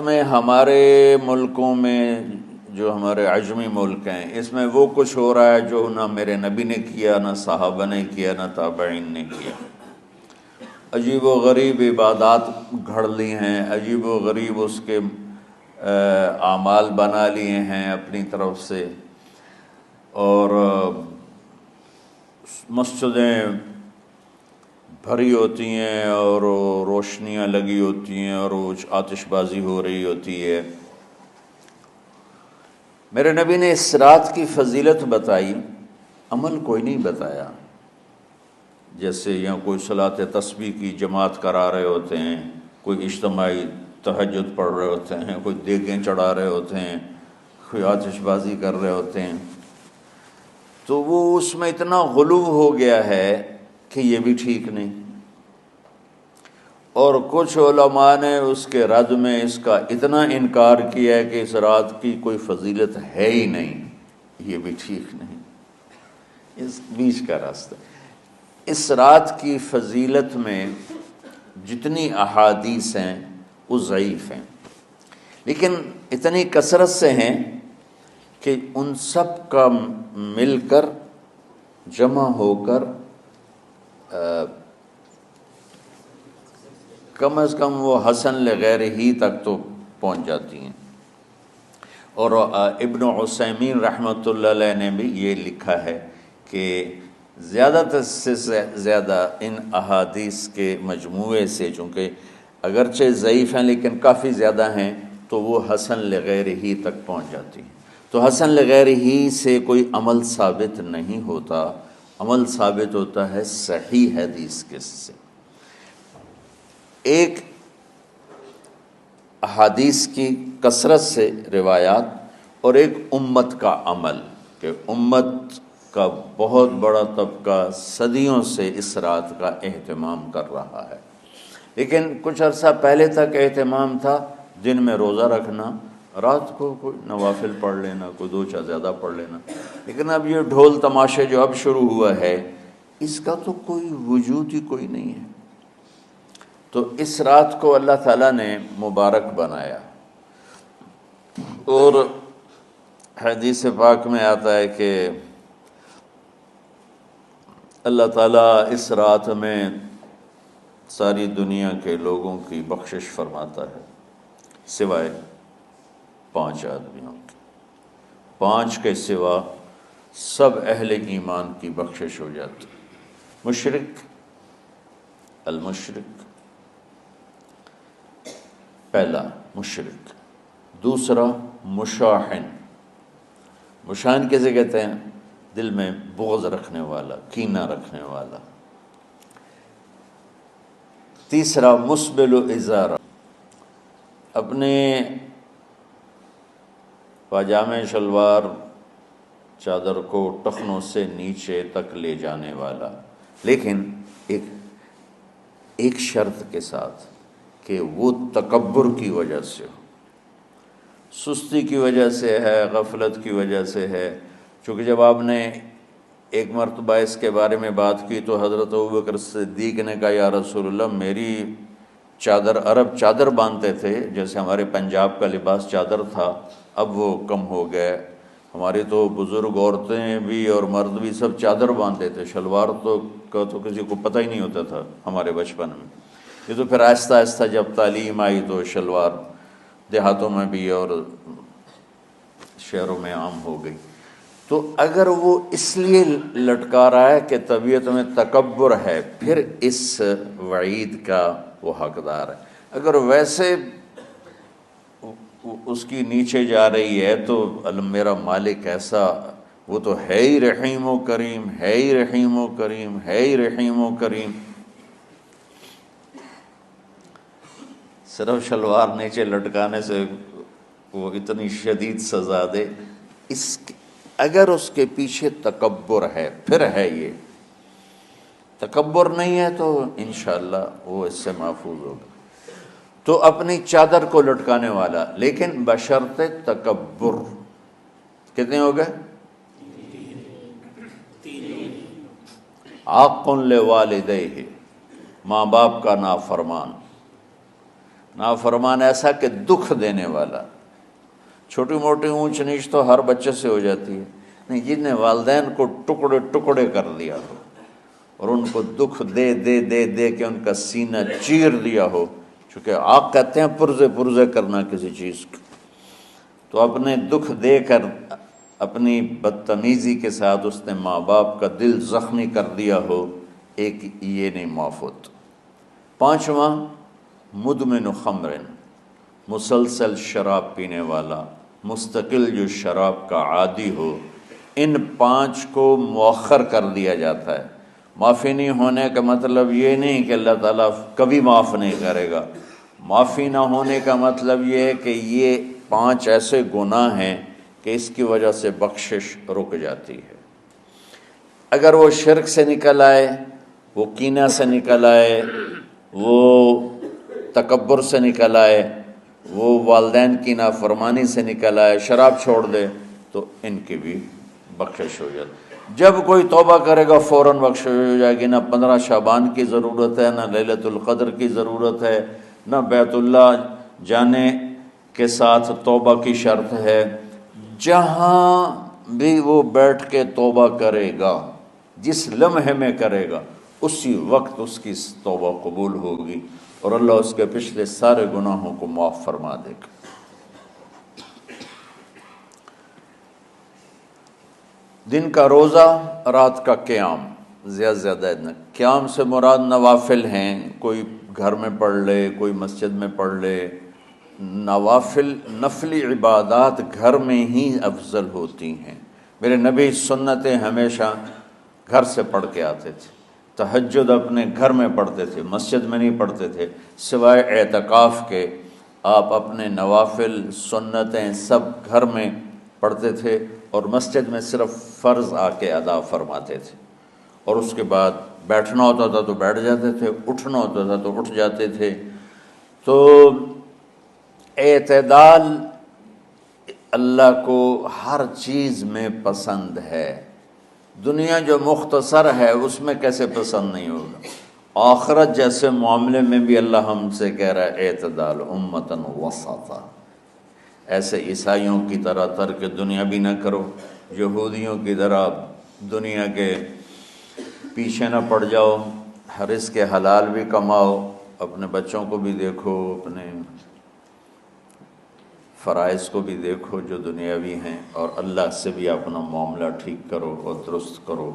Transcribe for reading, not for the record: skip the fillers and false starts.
میں ہمارے ملکوں میں جو ہمارے عجمی ملک ہیں، اس میں وہ کچھ ہو رہا ہے جو نہ میرے نبی نے کیا، نہ صحابہ نے کیا، نہ تابعین نے کیا۔ عجیب و غریب عبادات گھڑ لی ہیں، عجیب و غریب اس کے اعمال بنا لیے ہیں اپنی طرف سے، اور مسجدیں بھری ہوتی ہیں اور روشنیاں لگی ہوتی ہیں اور آتش بازی ہو رہی ہوتی ہے۔ میرے نبی نے اس رات کی فضیلت بتائی، عمل کوئی نہیں بتایا۔ جیسے یہاں کوئی صلاۃ تسبیح کی جماعت کرا رہے ہوتے ہیں، کوئی اجتماعی تہجد پڑھ رہے ہوتے ہیں، کوئی دیگیں چڑھا رہے ہوتے ہیں، کوئی آتش بازی کر رہے ہوتے ہیں، تو وہ اس میں اتنا غلو ہو گیا ہے کہ یہ بھی ٹھیک نہیں۔ اور کچھ علماء نے اس کے رد میں اس کا اتنا انکار کیا ہے کہ اس رات کی کوئی فضیلت ہے ہی نہیں، یہ بھی ٹھیک نہیں۔ اس بیچ کا راستہ، اس رات کی فضیلت میں جتنی احادیث ہیں وہ ضعیف ہیں، لیکن اتنی کثرت سے ہیں کہ ان سب کا مل کر جمع ہو کر کم از کم وہ حسن لغیر ہی تک تو پہنچ جاتی ہیں۔ اور ابن عثیمین رحمۃ اللہ علیہ نے بھی یہ لکھا ہے کہ زیادہ سے زیادہ ان احادیث کے مجموعے سے، چونکہ اگرچہ ضعیف ہیں لیکن کافی زیادہ ہیں، تو وہ حسن لغیر ہی تک پہنچ جاتی ہیں۔ تو حسن لغیر ہی سے کوئی عمل ثابت نہیں ہوتا، عمل ثابت ہوتا ہے صحیح حدیث کے سے۔ ایک احادیث کی کثرت سے روایات، اور ایک امت کا عمل، کہ امت کا بہت بڑا طبقہ صدیوں سے اس رات کا اہتمام کر رہا ہے۔ لیکن کچھ عرصہ پہلے تک اہتمام تھا دن میں روزہ رکھنا، رات کو کوئی نوافل پڑھ لینا، کوئی دو چار زیادہ پڑھ لینا، لیکن اب یہ ڈھول تماشے جو اب شروع ہوا ہے، اس کا تو کوئی وجود ہی کوئی نہیں ہے۔ تو اس رات کو اللہ تعالیٰ نے مبارک بنایا، اور حدیث پاک میں آتا ہے کہ اللہ تعالیٰ اس رات میں ساری دنیا کے لوگوں کی بخشش فرماتا ہے، سوائے 5 آدمیوں کے۔ 5 کے سوا سب اہل ایمان کی بخشش ہو جاتی۔ مشرک، المشرک، پہلا مشرک، دوسرا مشاحن، مشاحن کیسے کہتے ہیں؟ دل میں بغض رکھنے والا، کینہ رکھنے والا۔ تیسرا مسبل ازارہ، اپنے پاجامے شلوار چادر کو ٹخنوں سے نیچے تک لے جانے والا، لیکن ایک شرط کے ساتھ کہ وہ تکبر کی وجہ سے ہو، سستی کی وجہ سے ہے، غفلت کی وجہ سے ہے۔ چونکہ جب آپ نے ایک مرتبہ اس کے بارے میں بات کی تو حضرت ابوبکر صدیق نے کہا، یا رسول اللہ، میری چادر، عرب چادر باندھتے تھے جیسے ہمارے پنجاب کا لباس چادر تھا، اب وہ کم ہو گئے۔ ہماری تو بزرگ عورتیں بھی اور مرد بھی سب چادر باندھتے تھے، شلوار کا تو کسی کو پتہ ہی نہیں ہوتا تھا ہمارے بچپن میں۔ یہ تو پھر آہستہ آہستہ جب تعلیم آئی تو شلوار دیہاتوں میں بھی اور شہروں میں عام ہو گئی۔ تو اگر وہ اس لیے لٹکا رہا ہے کہ طبیعت میں تکبر ہے، پھر اس وعید کا وہ حقدار ہے۔ اگر ویسے اس کی نیچے جا رہی ہے تو میرا مالک ایسا، وہ تو ہے ہی رحیم و کریم، ہے ہی رحیم و کریم، ہے ہی رحیم و کریم، صرف شلوار نیچے لٹکانے سے وہ اتنی شدید سزا دے، اگر اس کے پیچھے تکبر ہے، پھر ہے یہ۔ تکبر نہیں ہے تو انشاءاللہ وہ اس سے محفوظ ہوگا۔ تو اپنی چادر کو لٹکانے والا، لیکن بشرط تکبر۔ کتنے ہو گئے؟ عاق لوالدیہ، ماں باپ کا نافرمان، نافرمان ایسا کہ دکھ دینے والا. چھوٹی موٹی اونچ نیچ تو ہر بچے سے ہو جاتی ہے، نہیں، جن نے والدین کو ٹکڑے ٹکڑے کر دیا ہو اور ان کو دکھ دے دے دے دے کے ان کا سینہ چیر دیا ہو. چونکہ آپ کہتے ہیں پرزے پرزے کرنا کسی چیز کو، تو اپنے دکھ دے کر اپنی بدتمیزی کے ساتھ اس نے ماں باپ کا دل زخمی کر دیا ہو، ایک یہ نہیں معاف ہوتا. 5واں مدمن خمر، مسلسل شراب پینے والا، مستقل جو شراب کا عادی ہو. ان 5 کو مؤخر کر دیا جاتا ہے. معافی نہیں ہونے کا مطلب یہ نہیں کہ اللہ تعالیٰ کبھی معاف نہیں کرے گا. معافی نہ ہونے کا مطلب یہ ہے کہ یہ 5 ایسے گناہ ہیں کہ اس کی وجہ سے بخشش رک جاتی ہے. اگر وہ شرک سے نکل آئے، وہ کینہ سے نکل آئے، وہ تکبر سے نکل آئے، وہ والدین کی نافرمانی سے نکل آئے، شراب چھوڑ دے، تو ان کی بھی بخشش ہو جاتی. جب کوئی توبہ کرے گا فوراً بخشش ہو جائے گی. نہ 15 شعبان کی ضرورت ہے، نہ لیلۃ القدر کی ضرورت ہے، نہ بیت اللہ جانے کے ساتھ توبہ کی شرط ہے. جہاں بھی وہ بیٹھ کے توبہ کرے گا، جس لمحے میں کرے گا، اسی وقت اس کی توبہ قبول ہوگی اور اللہ اس کے پچھلے سارے گناہوں کو معاف فرما دے گا. دن کا روزہ، رات کا قیام، زیادہ سے زیادہ قیام سے مراد نوافل ہیں. کوئی گھر میں پڑھ لے، کوئی مسجد میں پڑھ لے. نوافل، نفلی عبادات گھر میں ہی افضل ہوتی ہیں. میرے نبی سنتیں ہمیشہ گھر سے پڑھ کے آتے تھے. تہجد اپنے گھر میں پڑھتے تھے، مسجد میں نہیں پڑھتے تھے. سوائے اعتکاف کے آپ اپنے نوافل سنتیں سب گھر میں پڑھتے تھے اور مسجد میں صرف فرض آ کے ادا فرماتے تھے. اور اس کے بعد بیٹھنا ہوتا تھا تو بیٹھ جاتے تھے، اٹھنا ہوتا تھا تو اٹھ جاتے تھے. تو اعتدال اللہ کو ہر چیز میں پسند ہے. دنیا جو مختصر ہے اس میں کیسے پسند نہیں ہوگا؟ آخرت جیسے معاملے میں بھی اللہ ہم سے کہہ رہا ہے اعتدال، امتن وسطا. ایسے عیسائیوں کی طرح ترک دنیا بھی نہ کرو، یہودیوں کی طرح دنیا کے پیچھے نہ پڑ جاؤ. رزق کے حلال بھی کماؤ، اپنے بچوں کو بھی دیکھو، اپنے فرائض کو بھی دیکھو جو دنیاوی ہیں، اور اللہ سے بھی اپنا معاملہ ٹھیک کرو اور درست کرو.